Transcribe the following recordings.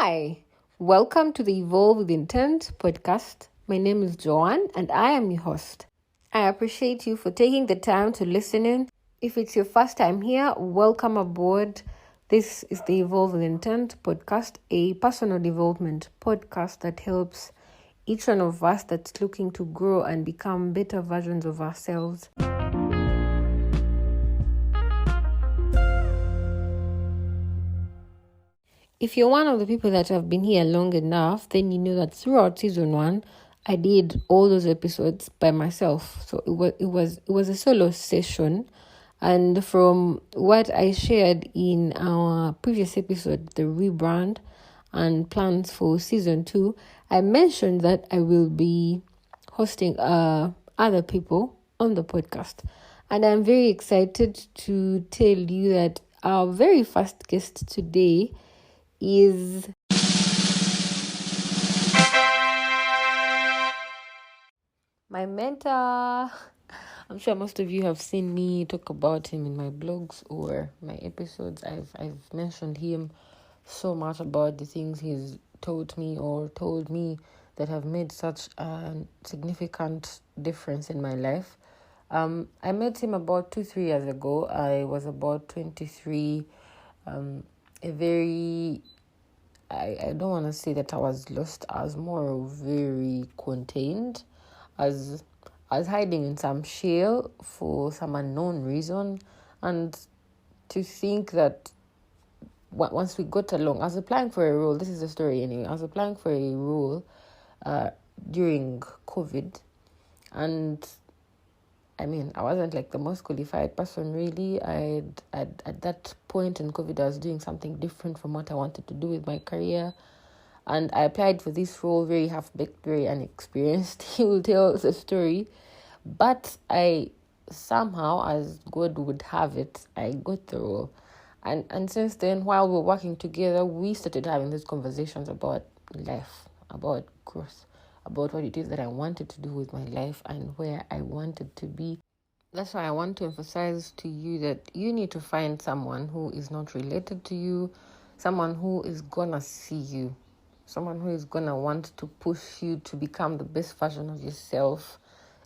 Hi, welcome to the Evolve with Intent podcast. My name is Joanne and I am your host. I appreciate you for taking the time to listen in. If it's your first time here, welcome aboard. This is the Evolve with Intent podcast, a personal development podcast that helps each one of us that's looking to grow and become better versions of ourselves. If you're one of the people that have been here long enough, then you know that throughout season 1, I did all those episodes by myself. So it was a solo session, and from what I shared in our previous episode, the rebrand and plans for season 2, I mentioned that I will be hosting other people on the podcast, and I'm very excited to tell you that our very first guest today is my mentor. I'm sure most of you have seen me talk about him in my blogs or my episodes. I've mentioned him so much about the things he's taught me or told me that have made such a significant difference in my life. I met him about 2-3 years ago. I was about 23. I don't want to say that I was lost. I was more very contained. I was hiding in some shell for some unknown reason. And to think that once we got along, I was applying for a role. This is the story anyway. I was applying for a role during COVID. And I wasn't like the most qualified person really. At that point in COVID, I was doing something different from what I wanted to do with my career. And I applied for this role, very half-baked, very unexperienced. He will tell the story. But I somehow, as God would have it, I got the role. And since then, while we were working together, we started having these conversations about life, about growth, about what it is that I wanted to do with my life and where I wanted to be. That's why I want to emphasize to you that you need to find someone who is not related to you, someone who is gonna see you, someone who is gonna want to push you to become the best version of yourself.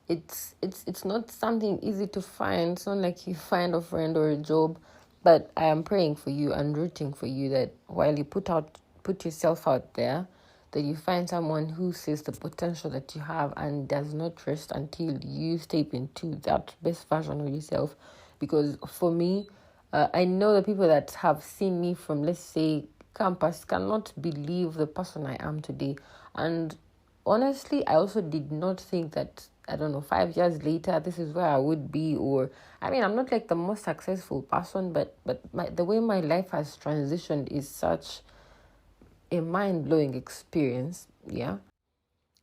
It's not something easy to find. It's not like you find a friend or a job, but I am praying for you and rooting for you that while you put yourself out there, that you find someone who sees the potential that you have and does not rest until you step into that best version of yourself. Because for me, I know the people that have seen me from, let's say, campus cannot believe the person I am today. And honestly, I also did not think that, 5 years later, this is where I would be. Or, I'm not like the most successful person, but the way my life has transitioned is such a mind-blowing experience. Yeah.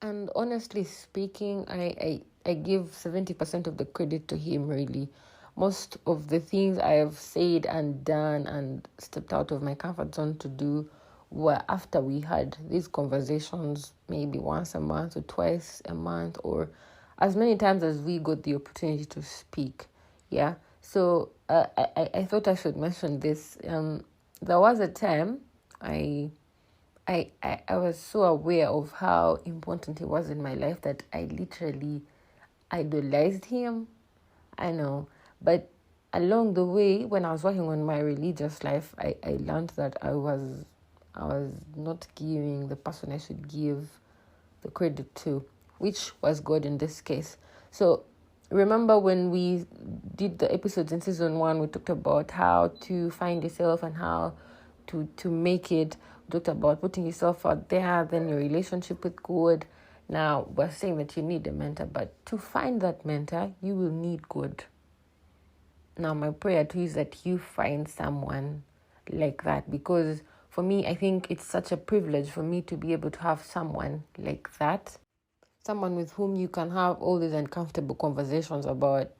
And honestly speaking, I give 70% of the credit to him, really. Most of the things I have said and done and stepped out of my comfort zone to do were after we had these conversations, maybe once a month or twice a month, or as many times as we got the opportunity to speak. Yeah. So I thought I should mention this. There was a time I was so aware of how important he was in my life that I literally idolized him. I know. But along the way, when I was working on my religious life, I learned that I was not giving the person I should give the credit to, which was God in this case. So remember when we did the episodes in season 1, we talked about how to find yourself and how to make it. We talked about putting yourself out there, then your relationship with God. Now, we're saying that you need a mentor, but to find that mentor, you will need God. Now, my prayer to you is that you find someone like that, because for me, I think it's such a privilege for me to be able to have someone like that. Someone with whom you can have all these uncomfortable conversations about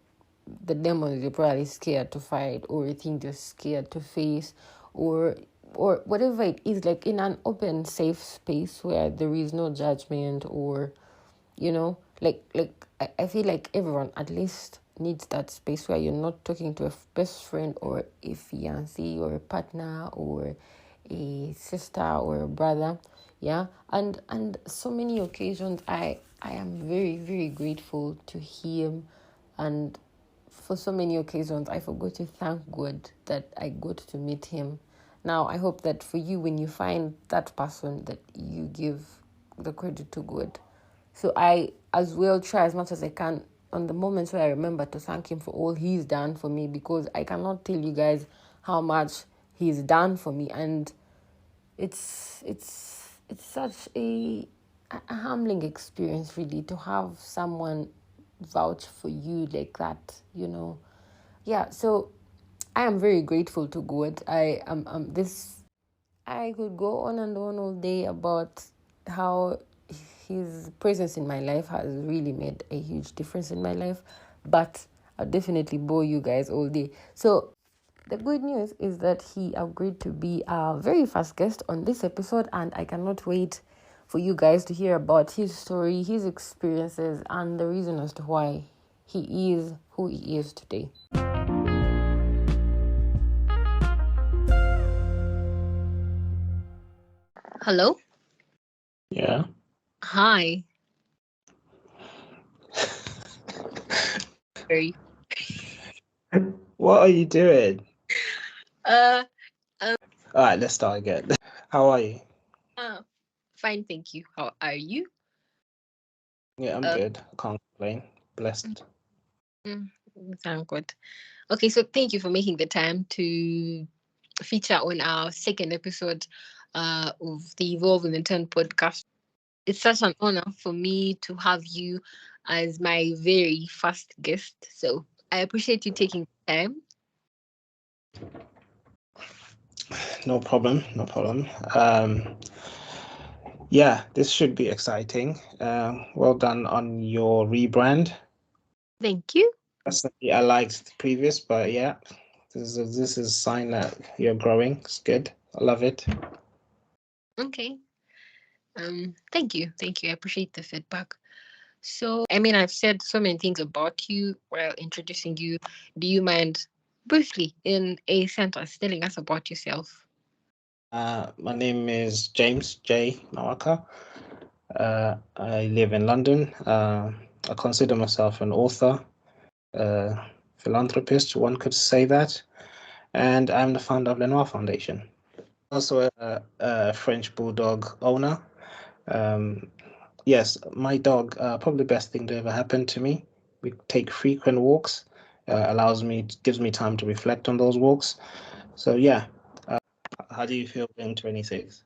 the demons you're probably scared to fight, or you think you're scared to face, or whatever it is, like in an open, safe space where there is no judgment, or, I feel like everyone at least needs that space where you're not talking to a best friend or a fiancé or a partner or a sister or a brother. Yeah, and so many occasions I am very, very grateful to him, and for so many occasions I forgot to thank God that I got to meet him. Now I hope that for you, when you find that person, that you give the credit to God. So I as well try as much as I can on the moments where I remember to thank him for all he's done for me, because I cannot tell you guys how much he's done for me. And it's such a humbling experience, really, to have someone vouch for you like that, Yeah, so I am very grateful to God. I am this I could go on and on all day about how his presence in my life has really made a huge difference in my life, but I'll definitely bore you guys all day. So the good news is that he agreed to be our very first guest on this episode, and I cannot wait for you guys to hear about his story, his experiences, and the reason as to why he is who he is today. Hello? Yeah. Hi. Very. What are you doing? Uh, All right, let's start again. How are you? Fine, thank you. How are you? Yeah, I'm good. I can't complain. Blessed. Mm, Thank God. Okay, so thank you for making the time to feature on our second episode of the Evolve and Turn podcast. It's such an honor for me to have you as my very first guest. So I appreciate you taking the time. No problem. No problem. Yeah, this should be exciting. Well done on your rebrand. Thank you. Personally, I liked the previous, but yeah, this is a sign that you're growing. It's good. I love it. Okay. Thank you. Thank you. I appreciate the feedback. So, I mean, I've said so many things about you while introducing you. Do you mind briefly, in a sentence, telling us about yourself? My name is James J. Nawaka. I live in London. I consider myself an author, philanthropist, one could say that, and I'm the founder of Lenoir Foundation. Also a French bulldog owner. Um, yes, my dog, probably the best thing to ever happen to me. We take frequent walks, gives me time to reflect on those walks. So yeah, how do you feel being 26?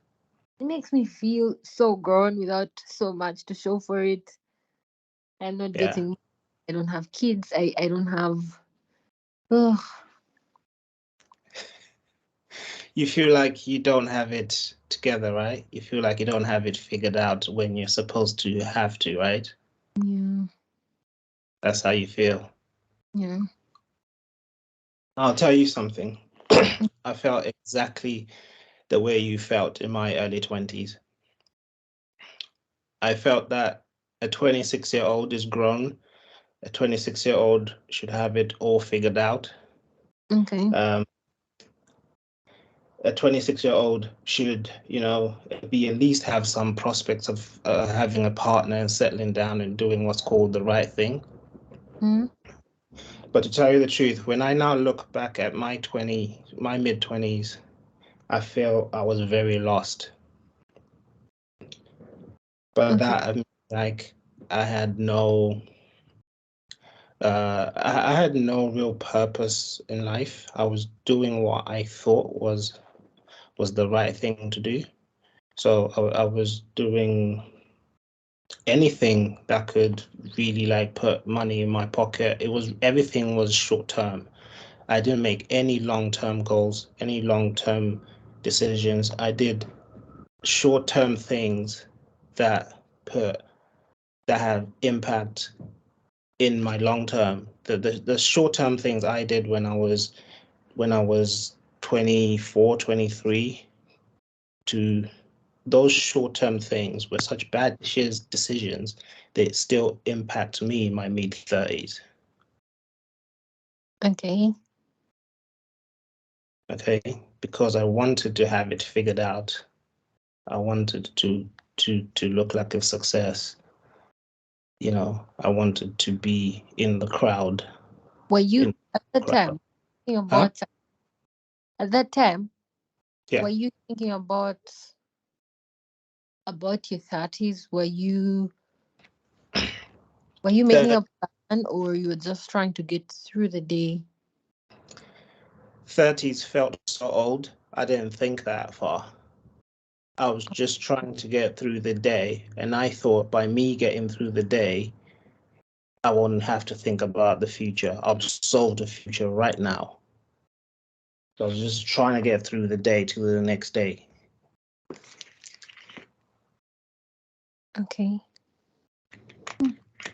It makes me feel so grown without so much to show for it. I'm not Yeah. getting, I don't have kids. I don't have, ugh, You feel like you don't have it together, right? You feel like you don't have it figured out when you're supposed to have to, right? yeah, That's how you feel. yeah. I'll tell you something. I felt exactly the way you felt in my early 20s. I felt that a 26-year-old is grown. A 26-year-old should have it all figured out. Okay. Um, a 26-year-old should, be at least have some prospects of having a partner and settling down and doing what's called the right thing. Mm, But to tell you the truth, when I now look back at my mid-20s, I feel I was very lost. But okay. that, like, I had no, I had no real purpose in life. I was doing what I thought was the right thing to do. So I was doing anything that could really like put money in my pocket. Everything was short term. I didn't make any long term goals, any long term decisions. I did short term things that put that have impact in my long term. The short term things I did when I was 24, 23 to those short-term things were such bad decisions that still impact me in my mid-30s. Okay. Okay. because I wanted to have it figured out. I wanted to look like a success. You know, I wanted to be in the crowd. Were you In at the that time crowd. thinking Huh? about at that time? Yeah. Were you thinking about your 30s? Were you making The a plan, or you were just trying to get through the day? 30s felt so old. I didn't think that far. I was just trying to get through the day, and I thought by me getting through the day, I wouldn't have to think about the future. I'll solve the future right now. So I was just trying to get through the day to the next day. Okay.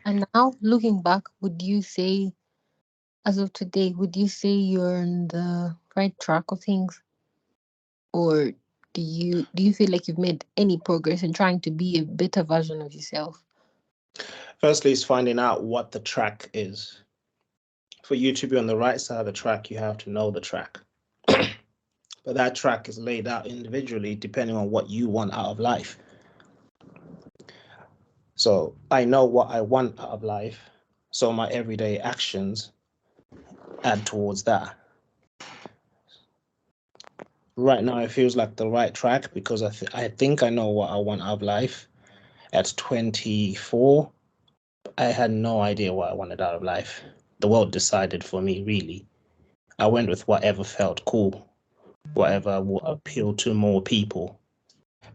And now, looking back, would you say, as of today, would you say you're on the right track of things, or do you feel like you've made any progress in trying to be a better version of yourself? Firstly, is finding out what the track is. For you to be on the right side of the track, you have to know the track. But that track is laid out individually depending on what you want out of life. So I know what I want out of life. So my everyday actions add towards that. Right now, it feels like the right track because I think I know what I want out of life. At 24, I had no idea what I wanted out of life. The world decided for me, really. I went with whatever felt cool, whatever would appeal to more people.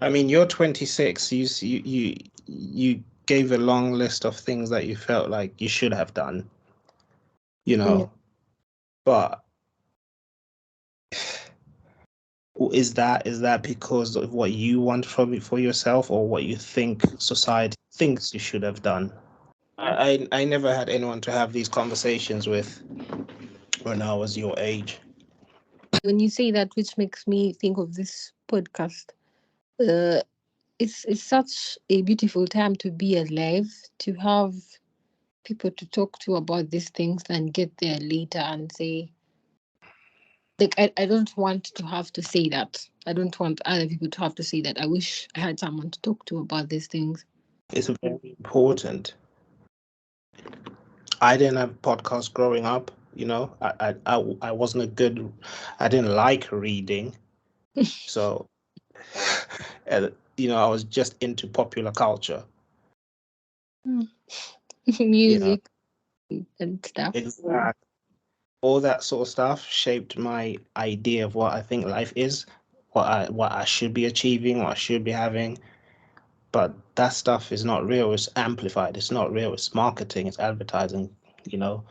I mean, you're 26. You gave a long list of things that you felt like you should have done, you Yeah. know. But is that because of what you want from it for yourself, or what you think society thinks you should have done? I never had anyone to have these conversations with when I was your age. When you say that, which makes me think of this podcast. Uh, it's such a beautiful time to be alive, to have people to talk to about these things and get there later and say, like, I don't want to have to say that. I don't want other people to have to say that. I wish I had someone to talk to about these things. It's very important. I didn't have podcasts growing up. You know, I wasn't a good. I didn't like reading, so I was just into popular culture. You know, Music and stuff. exactly. All that sort of stuff shaped my idea of what I think life is, what I should be achieving, what I should be having. But that stuff is not real. It's amplified. It's not real. It's marketing. It's advertising. You know.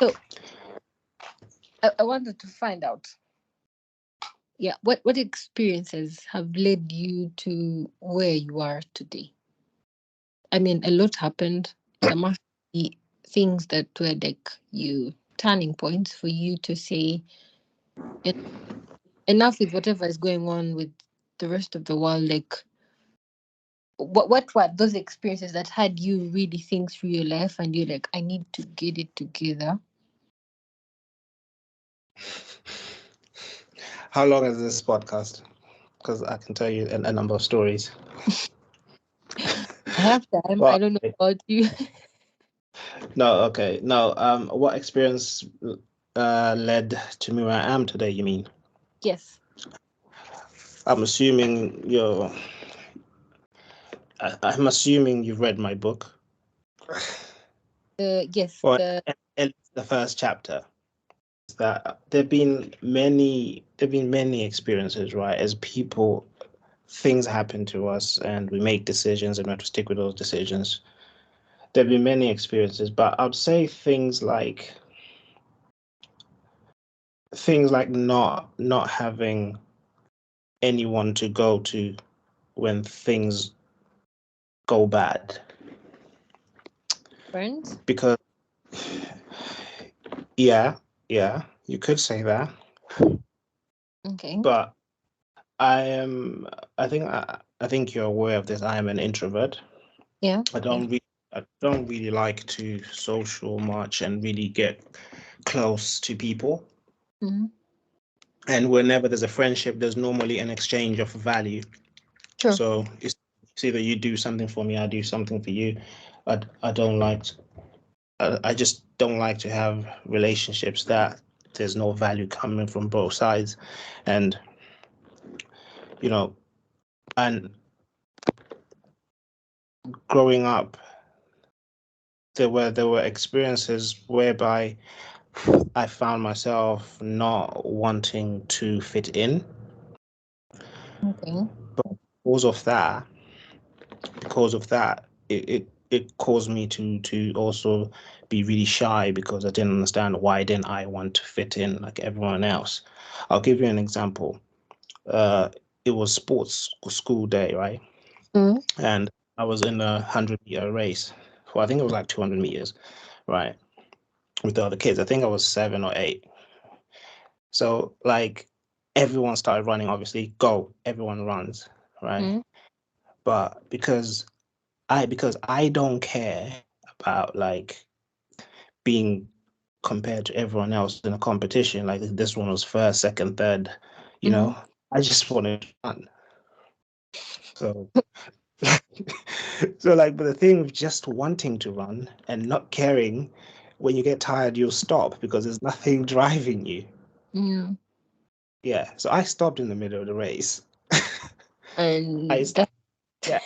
So I wanted to find out, yeah, what experiences have led you to where you are today? I mean, a lot happened. There must be things that were like you turning points for you to say, "En- enough with whatever is going on with the rest of the world." Like, what were those experiences that had you really think through your life and you're like, I need to get it together? How long is this podcast? Because I can tell you a number of stories. I have time. I Well, don't know about you. no, okay, no. What experience led to me where I am today? You mean? Yes. I'm assuming you're. I'm assuming you've read my book, Yes. or at least the first chapter. That there've been many experiences, right? As people, things happen to us, and we make decisions, and we have to stick with those decisions. There've been many experiences, but I'd say things like not having anyone to go to when things go bad, Friends. because yeah, you could say that, Okay. but I am. I think you're aware of this. I am an introvert. Yeah. I Yeah. don't really, I don't really like to social much and really get close to people. Mm-hmm. And whenever there's a friendship, there's normally an exchange of value. Sure. So it's either you do something for me, I do something for you. I don't like. I just don't like to have relationships that there's no value coming from both sides, and and growing up, there were experiences whereby I found myself not wanting to fit in. Okay. But because of that, it caused me to also be really shy because I didn't understand why didn't I want to fit in like everyone else. I'll give you an example. It was sports school day, right? Mm. And I was in a 100-meter race. Well, I think it was like 200 meters, right? With the other kids. I think I was 7 or 8. So like everyone started running, obviously, go, everyone runs, right? Mm. But because I don't care about like being compared to everyone else in a competition, like this one was first, second, third, Mm. I just wanted to run. So so like, but the thing with just wanting to run and not caring, when you get tired, you'll stop because there's nothing driving you. Mm. Yeah. So I stopped in the middle of the race. I And that. Yeah,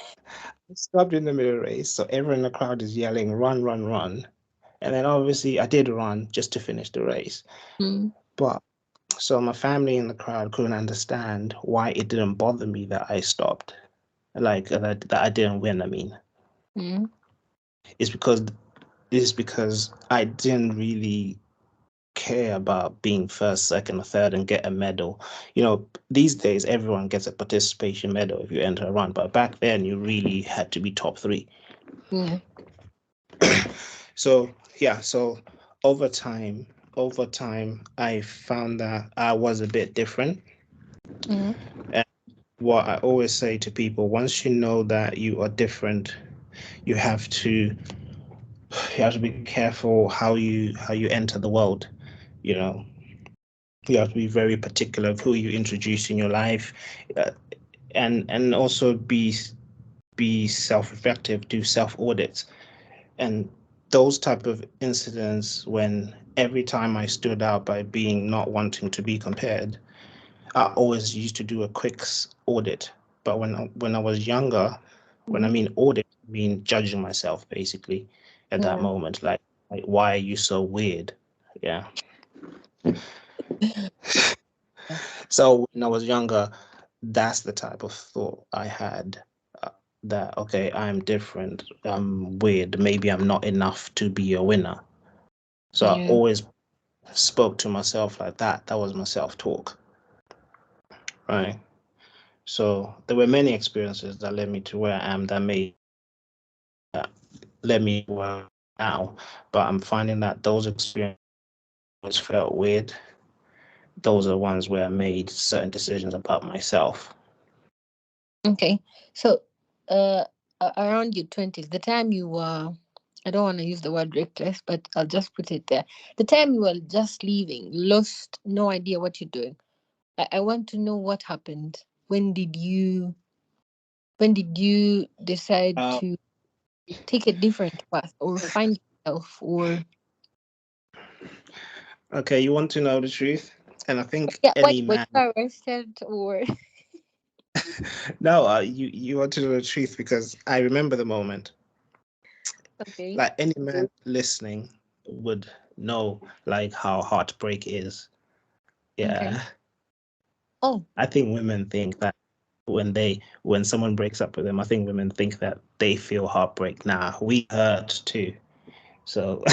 I stopped in the middle of the race. So everyone in the crowd is yelling, run, run, run. And then obviously I did run just to finish the race. Mm. But so my family in the crowd couldn't understand why it didn't bother me that I stopped. Like that I didn't win, I mean. Mm. It's because I didn't really care about being first, second, or third and get a medal. These days everyone gets a participation medal if you enter a run, but back then you really had to be top 3. Yeah. So yeah, so over time, I found that I was a bit different. Mm. And what I always say to people, once you know that you are different, you have to be careful how you enter the world. You know, you have to be very particular of who you introduce in your life, uh, and also be self-reflective, do self-audits, and those type of incidents. When every time I stood out by being not wanting to be compared, I always used to do a quick audit. But when I was younger, when I Mm. mean audit, I mean judging myself basically at that Yeah. moment, like why are you so weird? Yeah. So when I was younger, that's the type of thought I had. That okay, I'm different, I'm weird, maybe I'm not enough to be a winner. So I Yeah. always spoke to myself like that. That was my self-talk, right? So there were many experiences that led me to where I am, that led me where I am now. But I'm finding that those experiences felt weird. Those are ones where I made certain decisions about myself. Okay. So, uh, around your 20s, the time you were, I don't want to use the word reckless, but I'll just put it there. The time you were just leaving, lost, no idea what you're doing. I want to know what happened. When did you decide Uh, to take a different path or find yourself or okay, you want to know the truth? And I think yeah, what any were man. you arrested or No, you want to know the truth because I remember the moment. okay. Like any man listening would know like how heartbreak is. Okay. Yeah. Oh, I think women think that when someone breaks up with them, I think women think that they feel heartbreak. Nah, we hurt too. So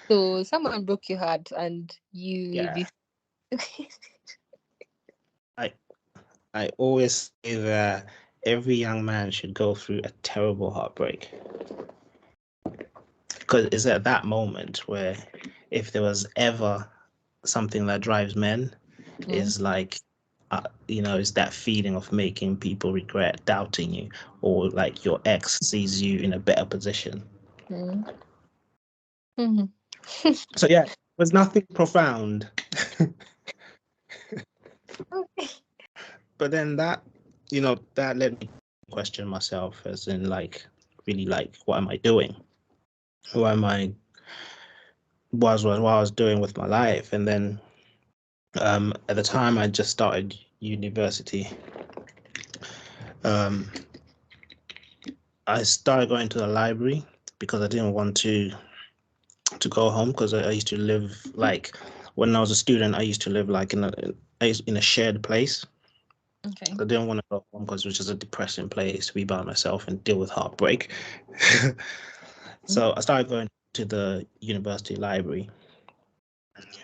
so someone broke your heart and you yeah, this I I always say that every young man should go through a terrible heartbreak because it's at that moment where if there was ever something that drives men Mm, is like it's that feeling of making people regret doubting you, or like your ex sees you in a better position. mm, mhm. So yeah, it was nothing profound. Okay. But then that, that led me to question myself, as in like, really like, what am I doing? Who am I? What I was doing with my life? And then at the time I just started university. I started going to the library because I didn't want to go home, because I used to live, like, when I was a student, I used to live like in a shared place. Okay. I didn't want to go home because it was just a depressing place to be by myself and deal with heartbreak. So I started going to the university library,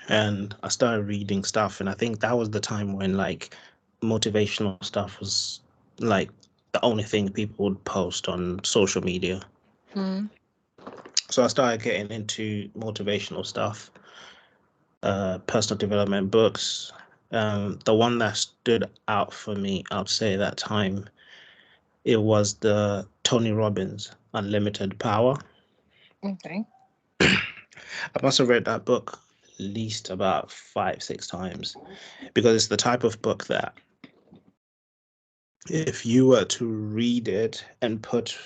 and I started reading stuff. And I think that was the time when like motivational stuff was like the only thing people would post on social media. Mm. So I started getting into motivational stuff, personal development books. The one that stood out for me, I'd say that time, it was the Tony Robbins Unlimited Power. Okay. I must have read that book at least about 5, 6 times, because it's the type of book that if you were to read it and put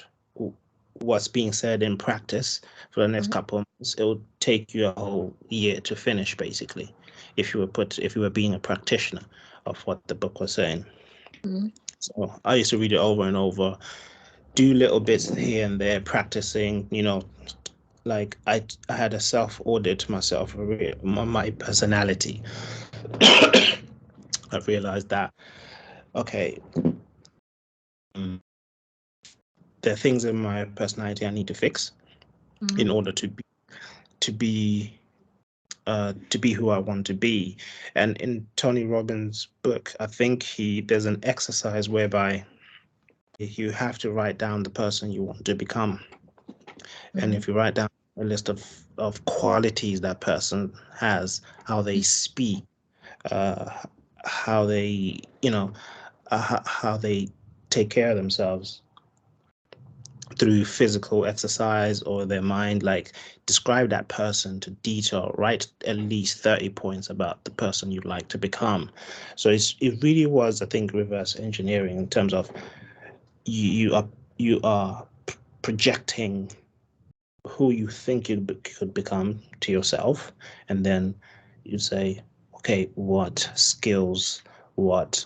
what's being said in practice for the next couple of months, it would take you a whole year to finish, basically, if you were being a practitioner of what the book was saying. Mm. So I used to read it over and over, do little bits here and there, practicing, like I had a self audit myself, my personality. I realized that, okay, there are things in my personality I need to fix in order to be who I want to be. And in Tony Robbins' book, I think there's an exercise whereby you have to write down the person you want to become. And if you write down a list of qualities that person has, how they speak, uh, how they, how they take care of themselves through physical exercise or their mind, like describe that person to detail, write at least 30 points about the person you'd like to become. So it really was, I think, reverse engineering in terms of you are projecting who you think you could become to yourself, and then you say, okay, what skills, what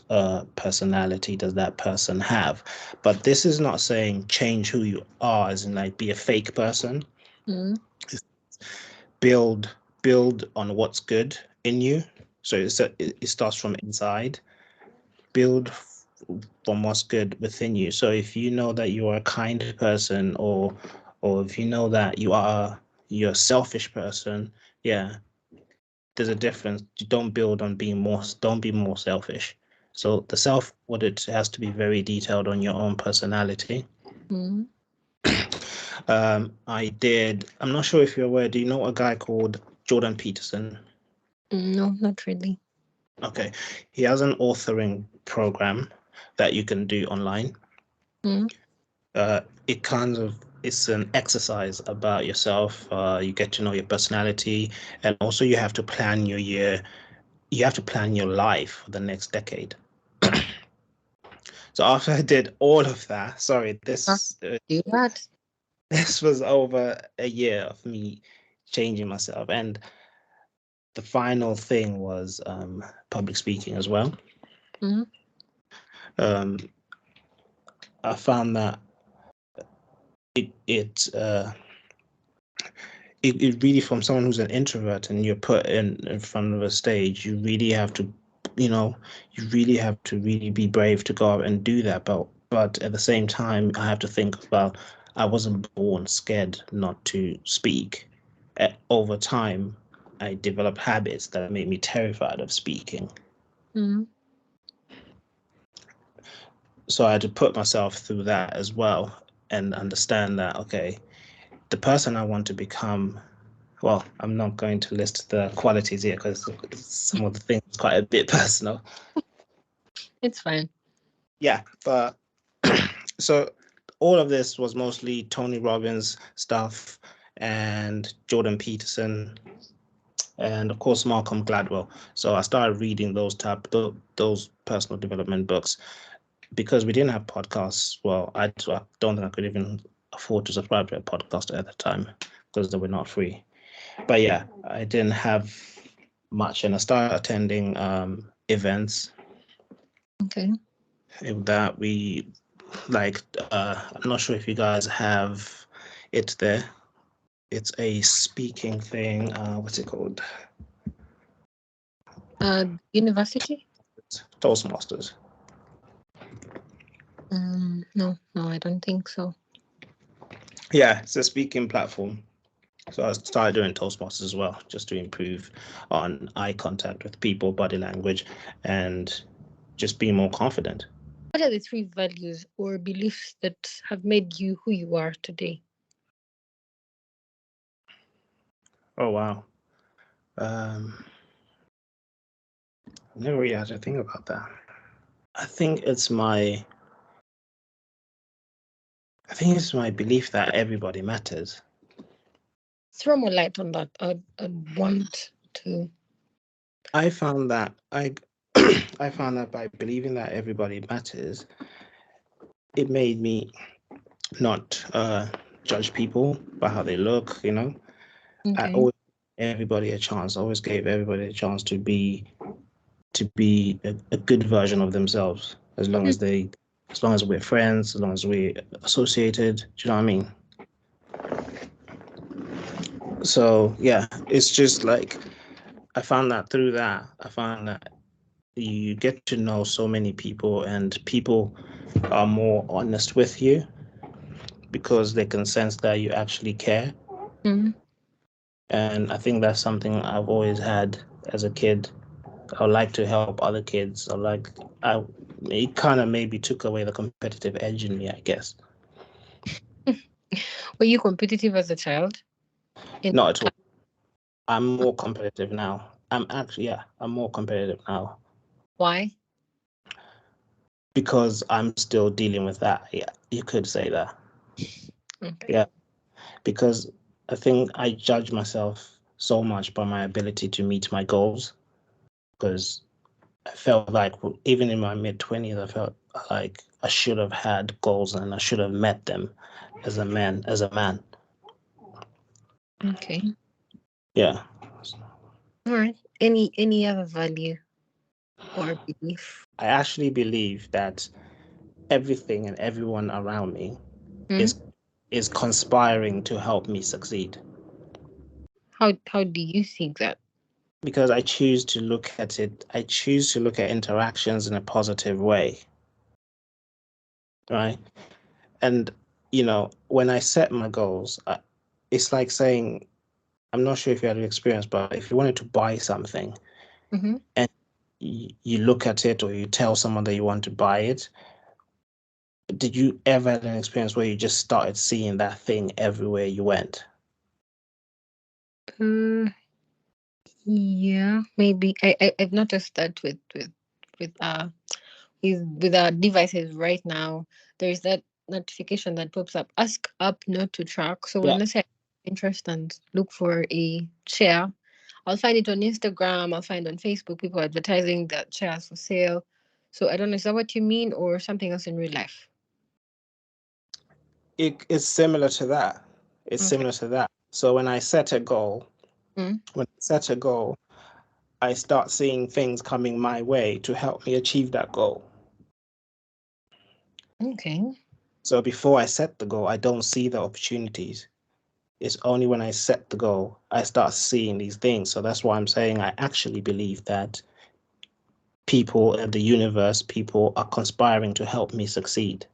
personality does that person have? But this is not saying change who you are, as in like be a fake person. Mm. Build build on what's good in you. So it starts from inside. Build from what's good within you. So if you know that you are a kind person, or if you know that you're a selfish person, yeah, there's a difference. You don't build on don't be more selfish. So the self audit has to be very detailed on your own personality. Mm. I'm not sure if you're aware, do you know a guy called Jordan Peterson? No, not really. Okay. He has an authoring program that you can do online. Mm. It kind of it's an exercise about yourself. You get to know your personality, and also you have to plan your year. You have to plan your life for the next decade. So after I did all of that, sorry, Do that. this was over a year of me changing myself, and the final thing was public speaking as well. Mm. Um, I found that it really, from someone who's an introvert and you're put in front of a stage, you really have to, really be brave to go out and do that. But at the same time, I have to think about, I wasn't born scared not to speak. Over time, I developed habits that made me terrified of speaking. Mm. So I had to put myself through that as well, and understand that, okay, the person I want to become, well, I'm not going to list the qualities here because some of the things are quite a bit personal. It's fine. Yeah, but so all of this was mostly Tony Robbins stuff and Jordan Peterson. and of course Malcolm Gladwell. So I started reading those personal development books because we didn't have podcasts. Well, I don't think I could even afford to subscribe to a podcast at the time because they were not free. But yeah, I didn't have much, and I started attending events Okay. that we like. I'm not sure if you guys have it there. It's a speaking thing. What's it called? University? Toastmasters. No, I don't think so. Yeah, it's a speaking platform. So I started doing Toastmasters as well, just to improve on eye contact with people, body language, and just be more confident. What are the 3 values or beliefs that have made you who you are today? Oh wow. I never really had to think about that. I think it's my belief that everybody matters. Throw more light on that. I'd want to. I found that I found that by believing that everybody matters, it made me not judge people by how they look, I Okay. always gave everybody a chance. I always gave everybody a chance to be a good version of themselves, as long as we're friends, as long as we're associated. Do you know what I mean? So yeah, it's just like I found that through that. I found that you get to know so many people, and people are more honest with you because they can sense that you actually care. Mm-hmm. And I think that's something I've always had as a kid. I like to help other kids. It kind of maybe took away the competitive edge in me, I guess. Were you competitive as a child? Not at all. I'm more competitive now. I'm more competitive now Why? because I'm still dealing with that. Yeah, you could say that. Okay. Yeah, because I think I judge myself so much by my ability to meet my goals, because I felt like even in my mid-20s, I felt like I should have had goals and I should have met them as a man. Okay. Yeah. All right. Any other value or belief? I actually believe that everything and everyone around me Mm? is conspiring to help me succeed, How do you think that? because I choose to look at interactions in a positive way, right? And when I set my goals, it's like saying, I'm not sure if you had an experience, but if you wanted to buy something Mm-hmm. and you look at it or you tell someone that you want to buy it, did you ever have an experience where you just started seeing that thing everywhere you went? Yeah, maybe. I've noticed that with with our devices right now. There's that notification that pops up. Ask up not to track. So when Yeah. I say interest and look for a chair, I'll find it on Instagram. I'll find on Facebook people advertising that chairs for sale. So I don't know. Is that what you mean, or something else in real life? It's similar to that. It's Okay. similar to that. So when I set a goal, Mm. I start seeing things coming my way to help me achieve that goal. Okay. So before I set the goal, I don't see the opportunities. It's only when I set the goal, I start seeing these things. So that's why I'm saying I actually believe that people in the universe, people are conspiring to help me succeed.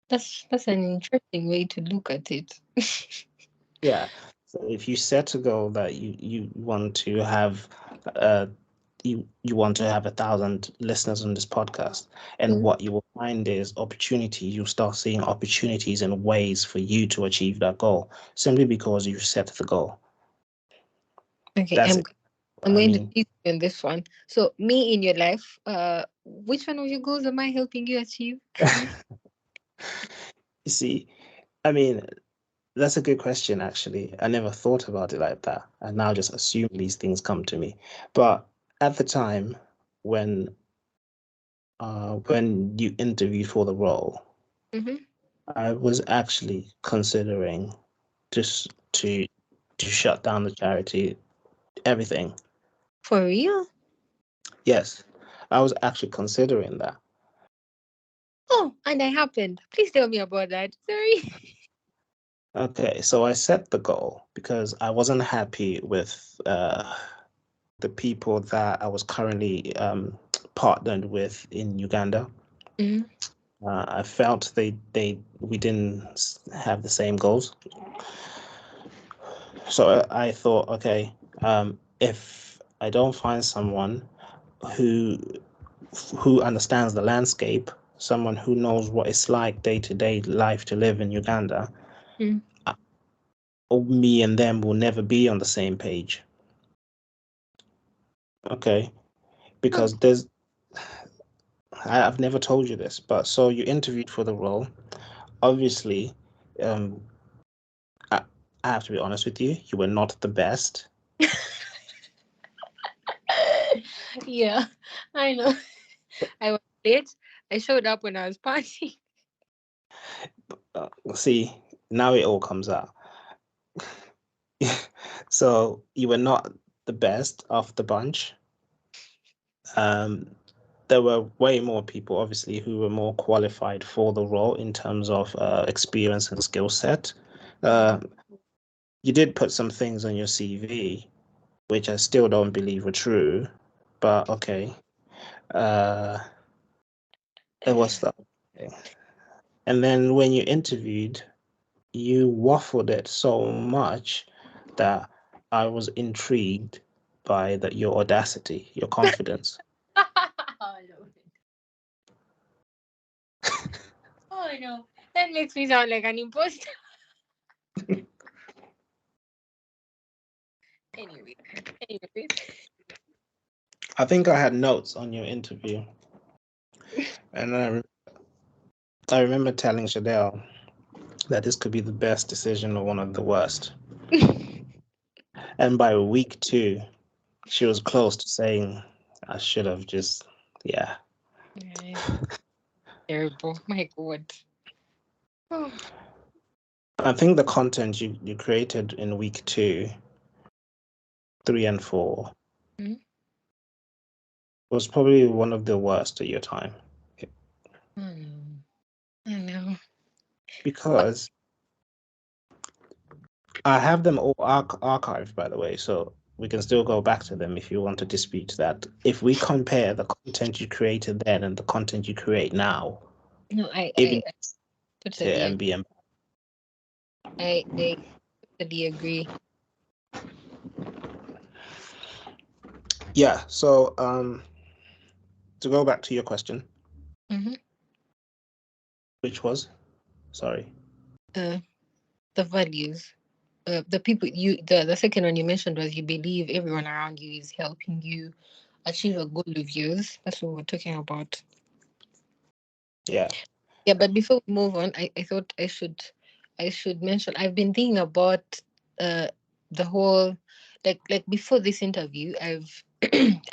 That's an interesting way to look at it. Yeah. So if you set a goal that you want to have, you want to have 1,000 listeners on this podcast, and Mm. what you will find is opportunities. You'll start seeing opportunities and ways for you to achieve that goal simply because you set the goal. Okay, That's it. I'm I going to mean, teach you in this one. So, me in your life, which one of your goals am I helping you achieve? you see, I mean, That's a good question, actually. I never thought about it like that. I now just assume these things come to me. But at the time when you interviewed for the role, I was actually considering just to shut down the charity, everything. For real? Yes, I was actually considering that. Oh, and that happened. Please tell me about that. Sorry. Okay, so I set the goal because I wasn't happy with the people that I was currently partnered with in Uganda. Mm-hmm. I felt we didn't have the same goals. So I thought, okay, if I don't find someone who understands the landscape, someone who knows what it's like day-to-day life to live in Uganda, me and them will never be on the same page. Okay, because I've never told you this, but so you interviewed for the role. Obviously, I have to be honest with you, you were not the best. Yeah, I know. I was late. I showed up when I was partying. See, now it all comes out. So you were not the best of the bunch. There were way more people, obviously, who were more qualified for the role in terms of experience and skill set. You did put some things on your CV, which I still don't believe were true, but okay. It was that. And then when you interviewed, you waffled it so much that I was intrigued by your audacity, your confidence. Oh, no. Oh, no. That makes me sound like an imposter. Anyway. I think I had notes on your interview, and I remember telling Shadell that this could be the best decision or one of the worst. And by week 2, she was close to saying I should have just, yeah. Terrible. My God. Oh. I think the content you created in week 2, 3, and 4 was probably one of the worst at your time. I know. Because I have them all archived, by the way, so we can still go back to them if you want to dispute that. If we compare the content you created then and the content you create now, No, I to totally agree. MBM. I totally agree. Yeah, so to go back to your question, which was, sorry, the values. The people the second one you mentioned was you believe everyone around you is helping you achieve a goal of yours. That's what we're talking about. Yeah, but before we move on, I thought I should mention I've been thinking about the whole like before this interview I've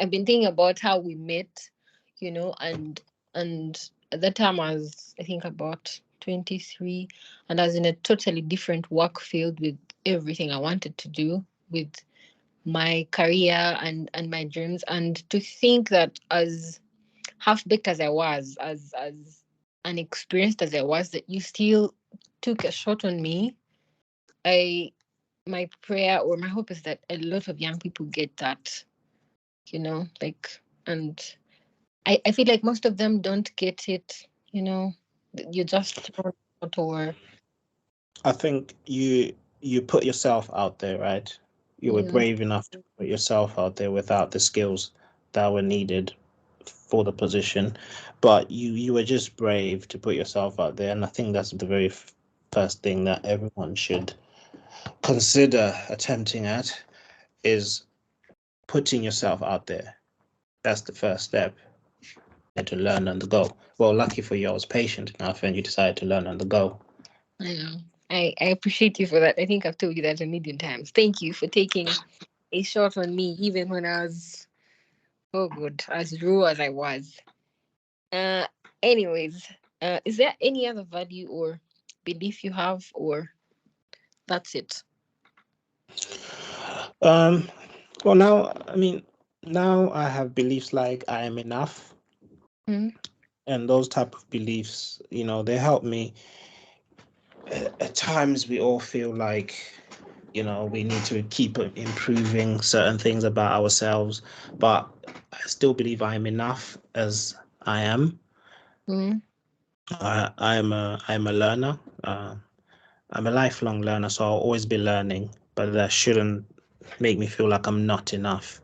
I've been thinking about how we met, and at that time I was, I think, about 23, and I was in a totally different work field with everything I wanted to do with my career and my dreams. And to think that as half-baked as I was, as unexperienced as I was, that you still took a shot on me. My prayer or my hope is that a lot of young people get that, and I feel like most of them don't get it, you just thrown out. Or I think you put yourself out there, right? You were brave enough to put yourself out there without the skills that were needed for the position, but you were just brave to put yourself out there, and I think that's the very first thing that everyone should consider attempting at, is putting yourself out there. That's the first step, and to learn on the go. Well, lucky for you, I was patient enough and you decided to learn on the go. I know. I appreciate you for that. I think I've told you that a million times. Thank you for taking a shot on me, even when I was, oh good, as raw as I was. Uh, anyways, is there any other value or belief you have, or that's it? Um, well, now, I mean, now I have beliefs like I am enough, Mm, and those type of beliefs, they help me. At times, we all feel like, we need to keep improving certain things about ourselves, but I still believe I am enough as I am. mm, I'm a learner. I'm a lifelong learner, so I'll always be learning, but that shouldn't make me feel like I'm not enough.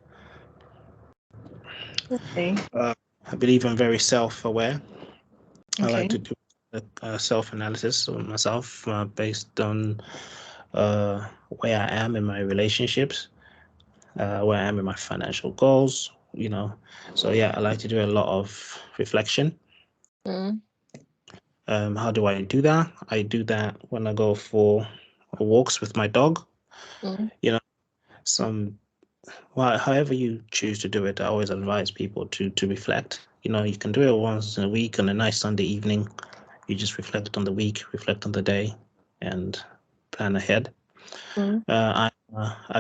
okay. I believe I'm very self-aware. I like Okay. to do a self-analysis on myself based on where I am in my relationships, where I am in my. So yeah, I like to do a lot of reflection. Mm, How do I do that? I do that when I go for walks with my dog. mm, You know, some well, however you choose to do it, I always advise people to reflect. You can do it once in a week on a nice Sunday evening. You just reflect on the week, reflect on the day, and plan ahead. mm, I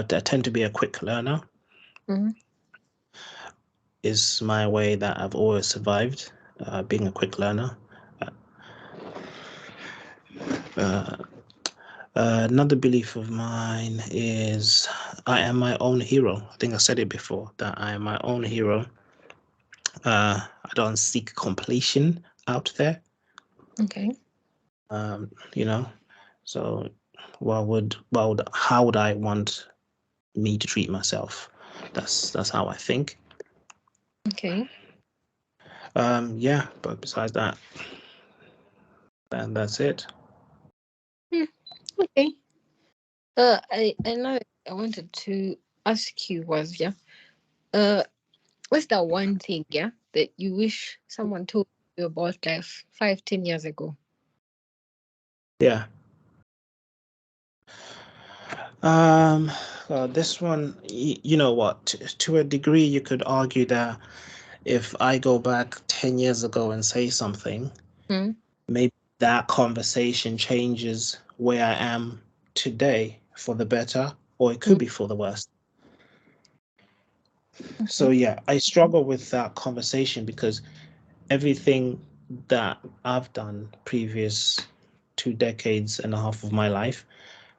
tend to be a quick learner. mm. Is my way that I've always survived, being a quick learner. Uh, Another belief of mine is I am my own hero. I think I said it before that I am my own hero. I don't seek completion out there. Okay. Um, you know, so how would I want me to treat myself? That's how I think. Okay. Yeah, but besides that, then that's it. Hmm. Okay. Another I wanted to ask you was, yeah, uh, what's that one thing, yeah, that you wish someone told you about life 5, 10 years ago? Yeah. Um, this one, you know what? To a degree, you could argue that if I go back 10 years ago and say something, Hmm. maybe that conversation changes where I am today for the better, or it Hmm. could be for the worse. So, Okay. yeah, I struggle with that conversation because everything that I've done previous 2 decades and a half of my life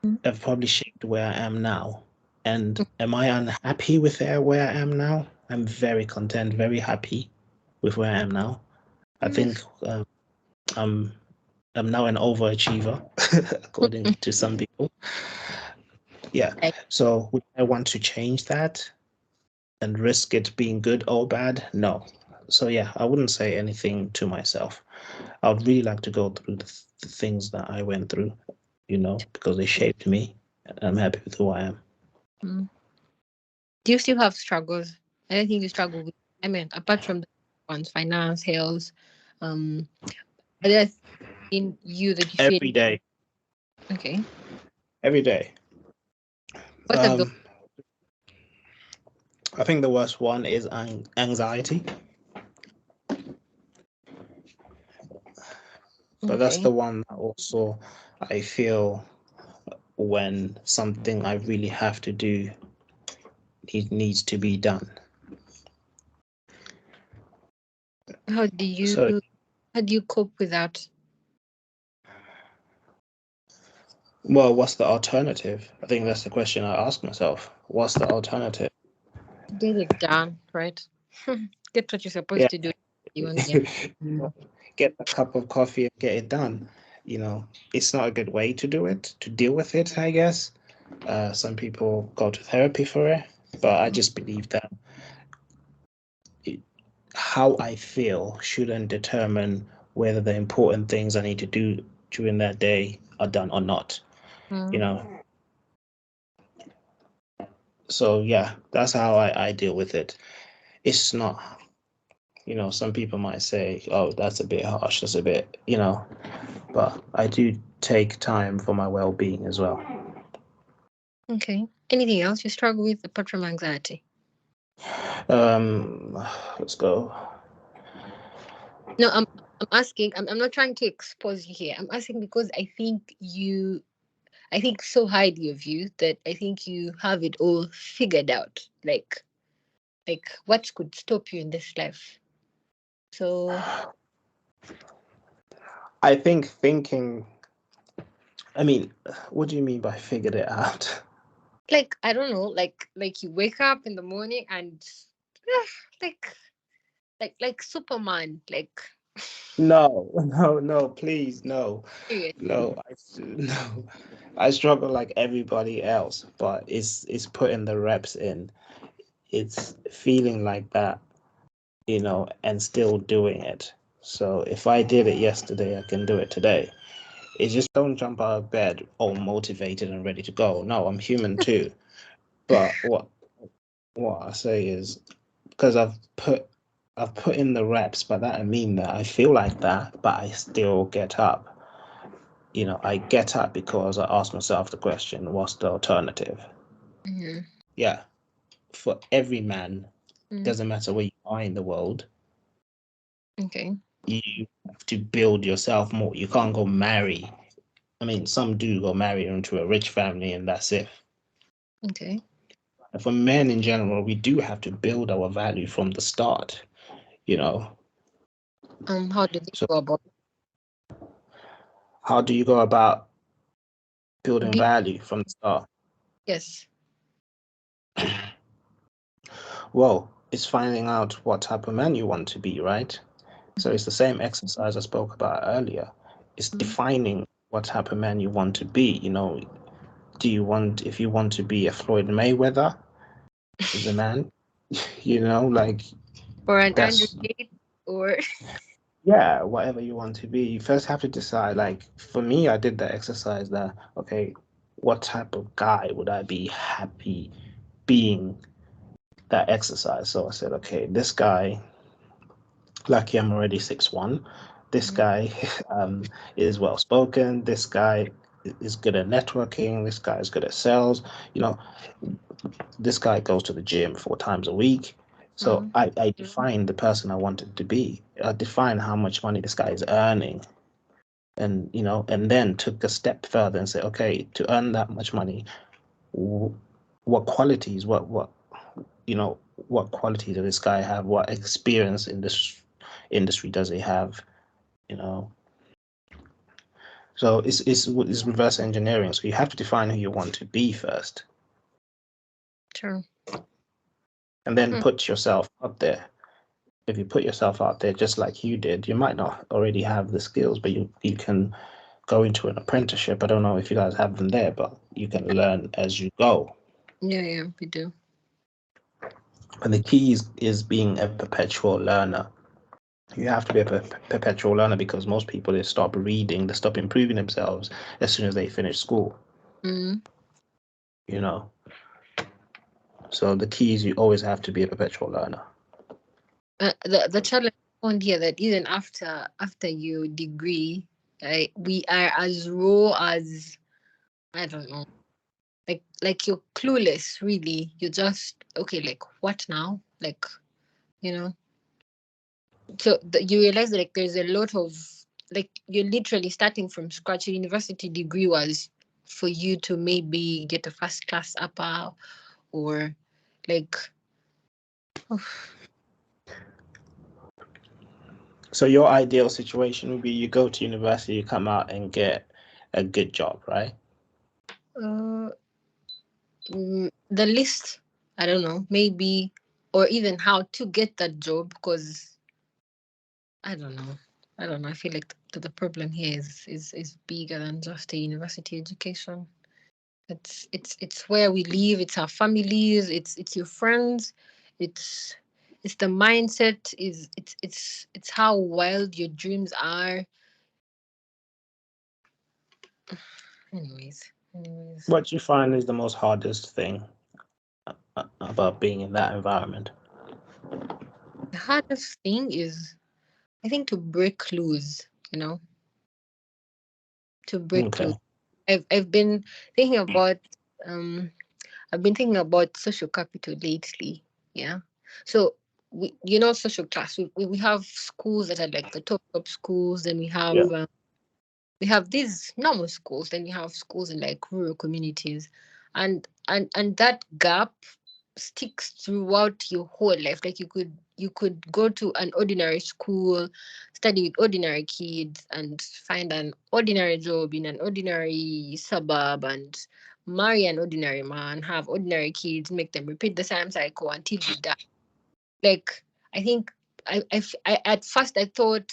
Hmm. have probably shaped where I am now. And am I unhappy with where I am now? I'm very content, very happy with where I am now. I Hmm. think I'm I'm now an overachiever, according to some people. Yeah. I, So would I want to change that and risk it being good or bad? No. So yeah, I wouldn't say anything to myself. I would really like to go through the things that I went through, because they shaped me. And I'm happy with who I am. hmm. Do you still have struggles? I don't think you struggle with. I mean, apart from the ones, finance, health, um, are there in you that you feel Every day, okay? every day. What are the Um, I think the worst one is anxiety. So that's okay? the one that also I feel when something I really have to do needs to be done. How do you So, how do you cope with that? well, what's the alternative? I think that's the question I ask myself. What's the alternative? Get it done, right? Get what you're Yeah, supposed to do. You want, yeah. get a cup of coffee and get it done. It's not a good way to do it, to deal with it, I guess. Some people go to therapy for it, but I just believe that how I feel shouldn't determine whether the important things I need to do during that day are done or not. You Mm. know, so yeah, that's how I deal with it. It's not, some people might say, oh, that's a bit harsh, that's a bit, but I do take time for my well-being as well. Okay. Anything else you struggle with apart from anxiety? Let's go. No, I'm asking. I'm not trying to expose you here. I'm asking because I think so highly of you that I think you have it all figured out. Like what could stop you in this life? So I think thinking. I mean, what do you mean by figured it out? like I don't know, like you wake up in the morning and like like Superman, like No, no, please, no, serious. no, no. I struggle like everybody else, but it's putting the reps in. It's feeling like that, and still doing it. So if I did it yesterday, I can do it today. It's just don't jump out of bed all motivated and ready to go. No, I'm human too. But what I say is because I've put in the reps, but that I mean that I feel like that, but I still get up. I get up because I ask myself the question, what's the alternative? Mm-hmm. Yeah, for every man, Mm-hmm. doesn't matter where you are in the world, Okay. you have to build yourself more. You can't go marry. I mean, some do go marry into a rich family and that's it. Okay. And for men in general, we do have to build our value from the start, you know. How do they So go about how do you go about building be value from the start? yes. Well, it's finding out what type of man you want to be, right? So it's the same exercise I spoke about earlier. It's Mm-hmm. defining what type of man you want to be. If you want to be a Floyd Mayweather as a man, like Or an Andrew that's, Tate or yeah, whatever you want to be. You first have to decide, like, for me, I did that exercise that, okay, what type of guy would I be happy being that exercise? So I said, okay, this guy, lucky I'm already 6'1". This guy is well spoken. This guy is good at networking. This guy is good at sales. You know, this guy goes to the gym 4 times a week. So mm, I defined the person I wanted to be. I defined how much money this guy is earning. And then took a step further and said, okay, to earn that much money, what qualities, what qualities does this guy have? What experience in this industry does he have? You know, so it's reverse engineering. So you have to define who you want to be first, true. and then Hmm. put yourself up there. If you put yourself out there just like you did, you might not already have the skills, but you can go into an apprenticeship. I don't know if you guys have them there, but you can learn as you go. Yeah, we do. And the key is being a perpetual learner. You have to be a perpetual learner because most people, they stop reading, they stop improving themselves as soon as they finish school. Mm. You know, so the key is you always have to be a perpetual learner. The challenge on here that even after your degree, we are as raw as I don't know, like you're clueless. Really, you're just okay. Like what now? Like you know. So you realize that like there's a lot of like you're literally starting from scratch. Your university degree was for you to maybe get a first class upper or like So your ideal situation would be you go to university, you come out and get a good job, right? uh, the list. I don't know, maybe or even how to get that job because I don't know. I don't know. I feel like the problem here is bigger than just a university education. It's where we live. It's our families. It's your friends. It's it's the mindset. Is it's how wild your dreams are. Anyways. What do you find is the most hardest thing about being in that environment? The hardest thing is, I think, to break loose. You know, to break Okay. loose. I've been thinking about social capital lately. Yeah. So social class. We have schools that are like the top schools, then Yeah. we have these normal schools, then we have schools in like rural communities, and that gap sticks throughout your whole life. Like you could go to an ordinary school, study with ordinary kids, and find an ordinary job in an ordinary suburb, and marry an ordinary man, have ordinary kids, make them repeat the same cycle until you die. Like, I think I at first I thought,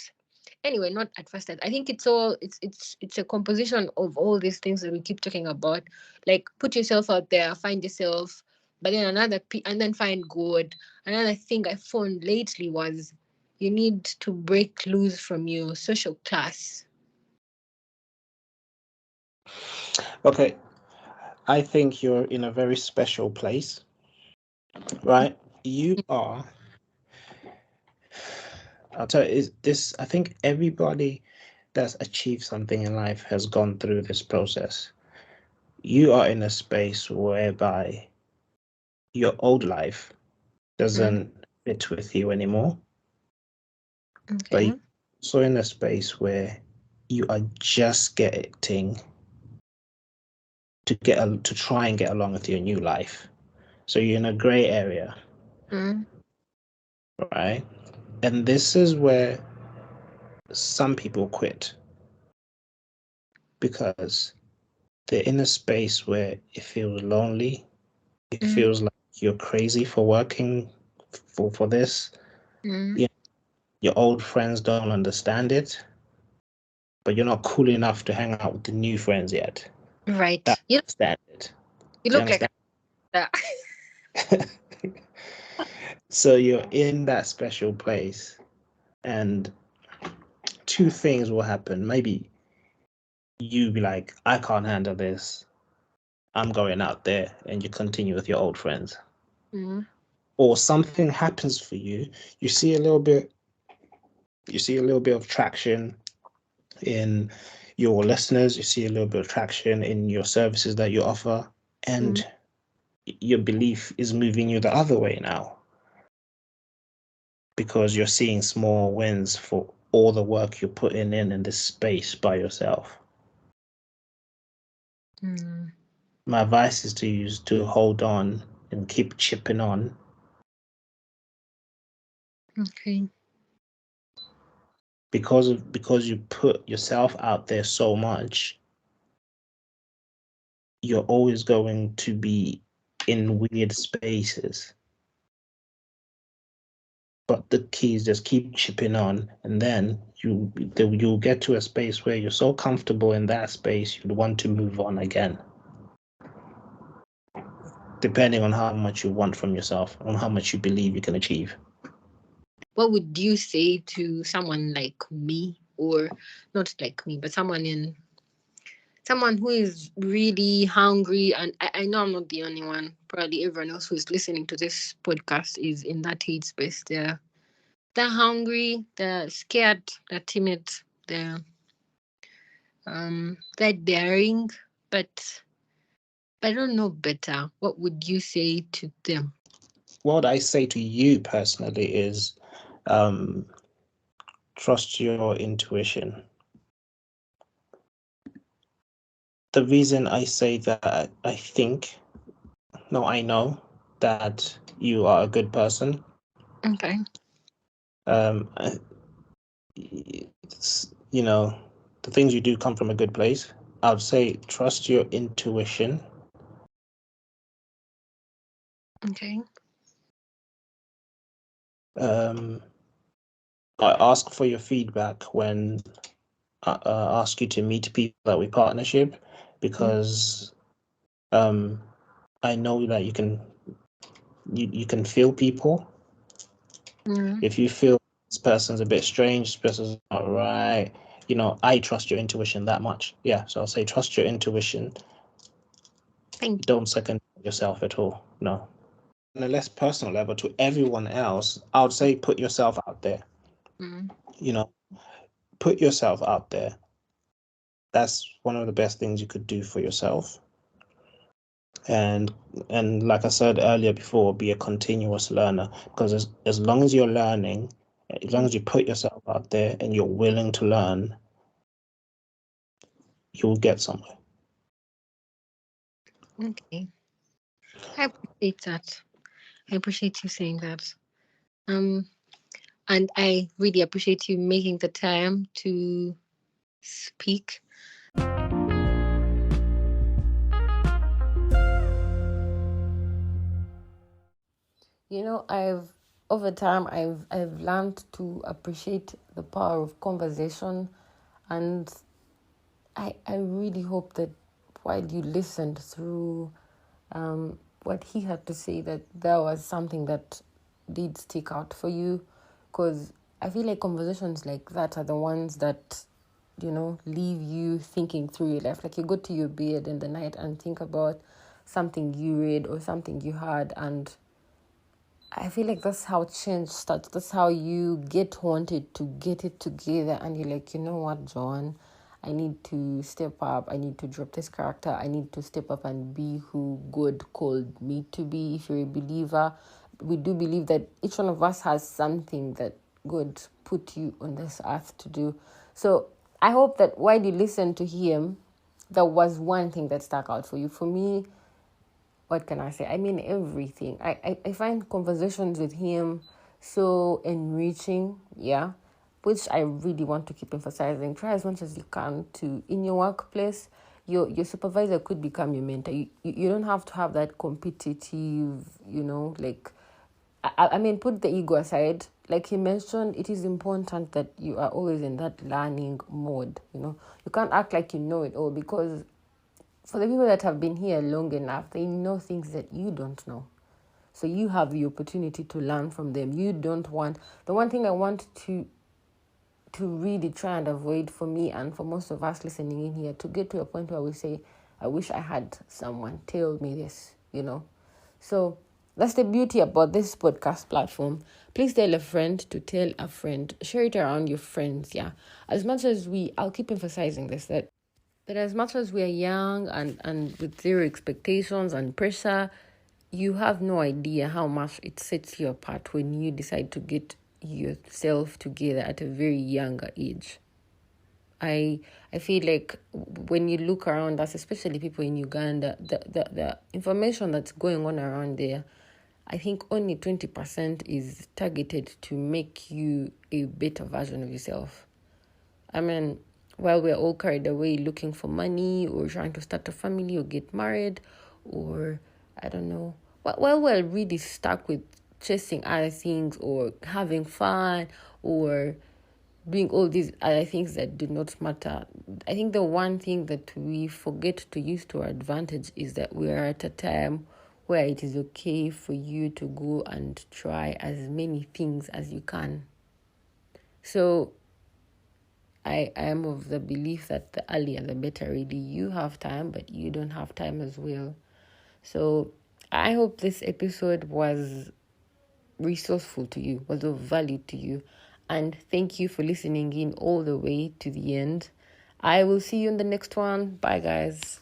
anyway, not at first I think it's all it's a composition of all these things that we keep talking about. Like, put yourself out there, find yourself, but then and then find God. Another thing I found lately was you need to break loose from your social class. Okay. I think you're in a very special place, right? You are. I'll tell you, is this. I think everybody that's achieved something in life has gone through this process. You are in a space whereby your old life doesn't fit with you anymore, but Okay. you're also in a space where you are just getting to try and get along with your new life. So you're in a gray area, Mm. right? And this is where some people quit because they're in a space where it feels lonely. It Mm. feels like you're crazy for working for this. Mm. You your old friends don't understand it, but you're not cool enough to hang out with the new friends yet. That Right. understand it. You Do you look like understand? that. So you're in that special place, and two things will happen. Maybe you be like, I can't handle this. I'm going out there, and you continue with your old friends. Mm. Or something happens for you. You see a little bit. You see a little bit of traction in your listeners. You see a little bit of traction in your services that you offer, Mm. and your belief is moving you the other way now because you're seeing small wins for all the work you're putting in this space by yourself. Mm. My advice is to use to hold on and keep chipping on Okay. because you put yourself out there so much. You're always going to be in weird spaces, but the key is just keep chipping on, and then you'll get to a space where you're so comfortable in that space you'd want to move on again, depending on how much you want from yourself, on how much you believe you can achieve. What would you say to someone like me, or not like me, but someone who is really hungry? And I know I'm not the only one. Probably everyone else who's listening to this podcast is in that hate space. They're hungry, they're scared, they're timid, they're daring, but I don't know better. What would you say to them? What I say to you personally is um, trust your intuition. The reason I say that, I know that you are a good person. Okay. Um, you know, the things you do come from a good place. I would say trust your intuition. Okay. Um, I ask for your feedback when I ask you to meet people that we partnership, because um, I know that you can feel people. Mm. If you feel this person's a bit strange, this person's not right, I trust your intuition that much. Yeah, so I'll say trust your intuition. Thank Don't second yourself at all. No. On a less personal level, to everyone else, I would say put yourself out there. you. Mm. You know, put yourself out there. that's one of the best things you could do for yourself. And like I said earlier before, be a continuous learner, because as long as you're learning, as long as you put yourself out there and you're willing to learn, you'll get somewhere. Okay. I appreciate that. I appreciate you saying that. And I really appreciate you making the time to speak. You know, over time I've learned to appreciate the power of conversation, and I really hope that while you listened through what he had to say, that there was something that did stick out for you, because I feel like conversations like that are the ones that, you know, leave you thinking through your life. Like you go to your bed in the night and think about something you read or something you heard, and I feel like that's how change starts. That's how you get wanted to get it together, and you're like, you know what, John, I need to step up. I need to drop this character. I need to step up and be who God called me to be. If you're a believer, we do believe that each one of us has something that God put you on this earth to do. So I hope that while you listen to him, there was one thing that stuck out for you. For me, what can I say? I mean, everything. I find conversations with him so enriching, yeah, which I really want to keep emphasizing. Try as much as you can to, in your workplace, your supervisor could become your mentor. You don't have to have that competitive, you know, like, I mean, put the ego aside. Like he mentioned, it is important that you are always in that learning mode, you know. You can't act like you know it all, because for the people that have been here long enough, they know things that you don't know. So you have the opportunity to learn from them. You don't want... The one thing I want to really try and avoid, for me and for most of us listening in here, to get to a point where we say, I wish I had someone tell me this, you know. So that's the beauty about this podcast platform. Please tell a friend to tell a friend. Share it around your friends, yeah. As much as I'll keep emphasizing this, that as much as we are young and with zero expectations and pressure, you have no idea how much it sets you apart when you decide to get yourself together at a very younger age. I feel like when you look around us, especially people in Uganda, the information that's going on around there, I think only 20% is targeted to make you a better version of yourself. I mean, while we're all carried away looking for money or trying to start a family or get married, or I don't know, while we're really stuck with chasing other things or having fun or doing all these other things that do not matter, I think the one thing that we forget to use to our advantage is that we are at a time where it is okay for you to go and try as many things as you can. So I am of the belief that the earlier the better, really. You have time, but you don't have time as well. So I hope this episode was resourceful to you, was of value to you. And thank you for listening in all the way to the end. I will see you in the next one. Bye, guys.